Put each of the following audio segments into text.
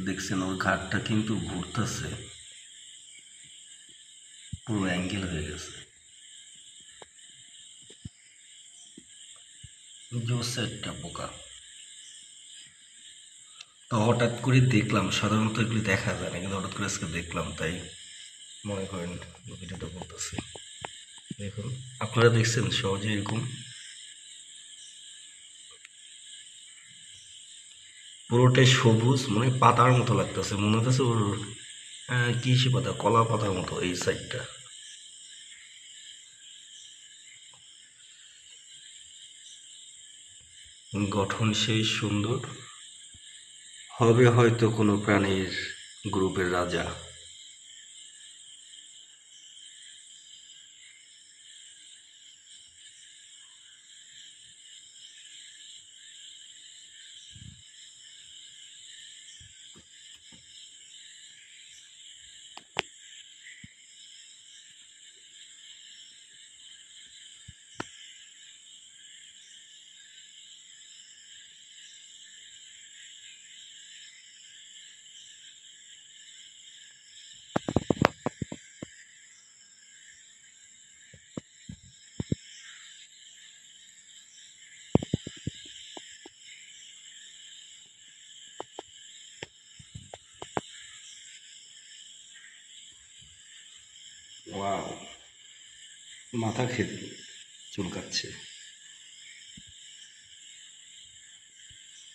দেখছেন ওর ঘাটটা কিন্তু ঘুরতেছে, পুরো অ্যাঙ্গেল হয়ে গেছে। জোসে একটা পোকা। তো হঠাৎ করে দেখলাম, সাধারণত এগুলি দেখা যায় না, কিন্তু হঠাৎ করে আজকে দেখলাম, তাই মনে করেন ভিডিওটা করতেছি। দেখুন, আপনারা দেখছেন সহজে এরকম পুরোটাই সবুজ, মানে পাতার মতো লাগতেছে, মনে হচ্ছে ওর কি সে পাতা, কলা পাতার মতো এই সাইডটা। গঠন সেই সুন্দর, হবে হয়তো কোনো প্রাণীর গ্রুপের রাজা। ওয়াও, মাথা খেতে চুলকাচ্ছে।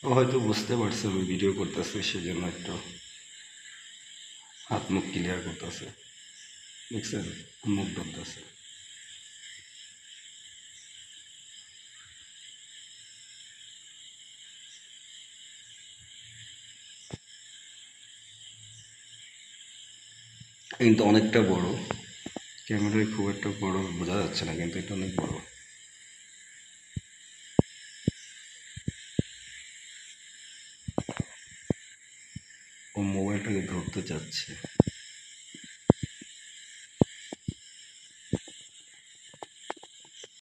ও হয়তো বুঝতে পারছে আমি ভিডিও করতেছি, সেজন্য একটু হাত মুখ ক্লিয়ার করতেছে। দেখছেন, মুখ ডলতেছে। কিন্তু অনেকটা বড়, ক্যামেরায় খুব একটা বড় বোঝা যাচ্ছে না, কিন্তু এটা অনেক বড়। ও মোবাইলটাকে ধরতে চাচ্ছে।